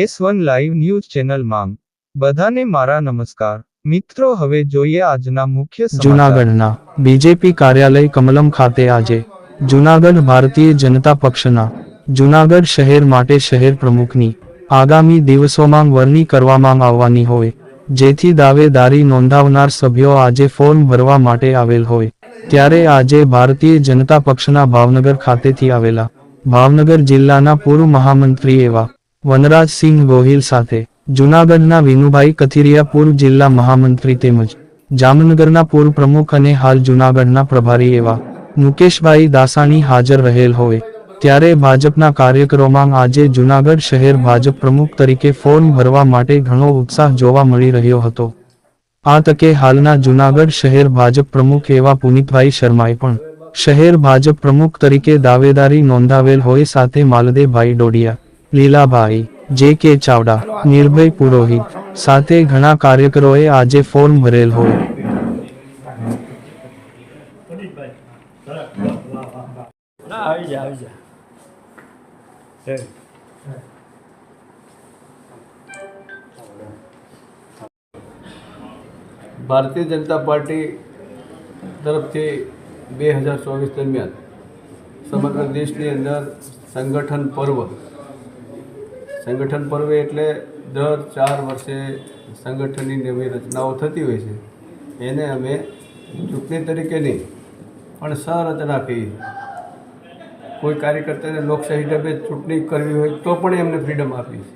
S1 live news channel માંગ બધાને મારા નમસ્કાર મિત્રો હવે જોઈએ આજના મુખ્ય સમાચાર। જૂનાગઢના બીજેપી કાર્યાલય કમલમ ખાતે આજે જૂનાગઢ ભારતીય જનતા પક્ષના જૂનાગઢ શહેર માટે શહેર પ્રમુખની આગામી દિવસોમાં વરણી કરવામાં આવવાની હોય જેથી દાવેદારી નોંધાવનાર સભ્યો આજે ફોર્મ ભરવા માટે આવેલ હોય ત્યારે આજે ભારતીય જનતા પક્ષના ભાવનગર ખાતેથી આવેલા ભાવનગર જિલ્લાના પૂર્વ મહામંત્રી એવા વનરાજસિંહ ગોહિલ સાથે જૂનાગઢના વિનુભાઈ કથિરિયા પૂર્વ જિલ્લા મહામંત્રી તેમજ જામનગરના પૂર્વ પ્રમુખ અને હાલ જૂનાગઢના પ્રભારી એવા મુકેશભાઈ દાસાણી હાજર રહેલ હોય ત્યારે ભાજપના કાર્યકરોમાં આજે જૂનાગઢ શહેર ભાજપ પ્રમુખ તરીકે ફોર્મ ભરવા માટે ઘણો ઉત્સાહ જોવા મળી રહ્યો હતો। આ તકે હાલના જૂનાગઢ શહેર ભાજપ પ્રમુખ એવા પુનિતભાઈ શર્માએ પણ શહેર ભાજપ પ્રમુખ તરીકે દાવેદારી નોંધાવેલ હોય સાથે માલદેવભાઈ ડોડિયા, લીલાભાઈ જે.કે. ચાવડા, નિર્ભય પુરોહિત સાથે ઘણા કાર્યકરોએ આજે ફોર્મ ભરેલ હોય। ભારતીય જનતા પાર્ટી તરફથી 2024 દરમિયાન સમગ્ર દેશની અંદર સંગઠન પર્વ એટલે દર 4 વર્ષે સંગઠનની નવી રચનાઓ થતી હોય છે એને અમે ચૂંટણી તરીકે નહીં પણ સંરચના કહીએ। કોઈ કાર્યકર્તાને લોકશાહી ઢબે ચૂંટણી કરવી હોય તો પણ એમને ફ્રીડમ આપી છે।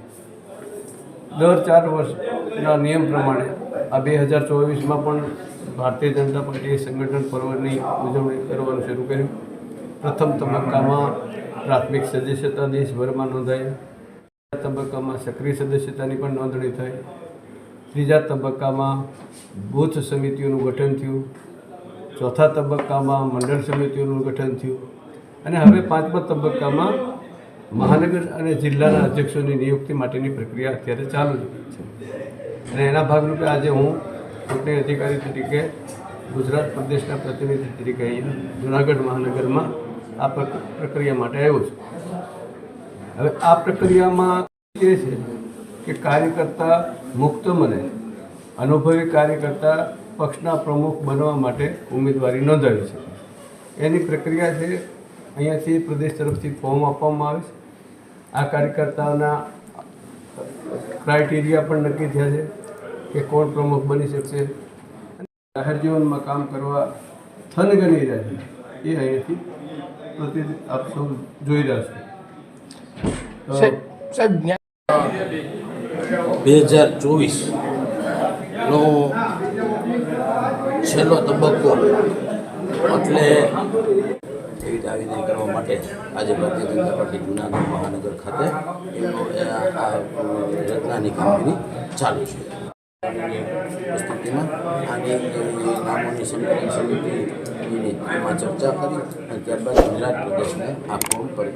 દર 4 વર્ષના નિયમ પ્રમાણે આ 2024માં પણ ભારતીય જનતા પાર્ટીએ સંગઠન પર્વની ઉજવણી કરવાનું શરૂ કર્યું। પ્રથમ તબક્કામાં પ્રાથમિક સદસ્યતા દેશભરમાં નોંધાઈ, બીજા તબક્કામાં સક્રિય સદસ્યતાની પણ નોંધણી થઈ, ત્રીજા તબક્કામાં બૂથ સમિતિઓનું ગઠન થયું, ચોથા તબક્કામાં મંડળ સમિતિઓનું ગઠન થયું અને હવે 5મા તબક્કામાં મહાનગર અને જિલ્લાના અધ્યક્ષોની નિયુક્તિ માટેની પ્રક્રિયા અત્યારે ચાલુ છે અને એના ભાગરૂપે આજે હું ચૂંટણી અધિકારી તરીકે ગુજરાત પ્રદેશના પ્રતિનિધિ તરીકે અહીંયા જૂનાગઢ મહાનગરમાં આ પ્રક્રિયા માટે આવ્યો છું। હવે આ પ્રક્રિયામાં એ છે કે કાર્યકર્તા મુક્ત મને અનુભવી કાર્યકર્તા પક્ષના પ્રમુખ બનવા માટે ઉમેદવારી નોંધાવી છે। એની પ્રક્રિયા છે, અહીંયાથી પ્રદેશ તરફથી ફોર્મ આપવામાં આવે છે। આ કાર્યકર્તાઓના ક્રાઇટેરિયા પણ નક્કી થયા છે કે કોણ પ્રમુખ બની શકશે, જાહેર જીવનમાં કામ કરવા થનગની રહ્યા છે એ અહીંયાથી પ્રતિનિધિ આપ સૌ જોઈ રહ્યા છો। 2024નો છેલ્લો તબક્કો એટલે એવી દાવેદારી કરવા માટે આજે ભારતીય જનતા પાર્ટી જૂનાગઢ મહાનગર ખાતે આ રચનાની કામગીરી ચાલુ છે। પરિસ્થિતિમાં આજે નામોની સંકલન સમિતિની એમાં ચર્ચા કરી અને ત્યારબાદ ગુજરાત પ્રદેશને આ ફોર્મ પર।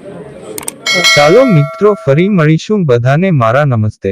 ચાલો મિત્રો ફરી મળીશું, બધાને મારા નમસ્તે।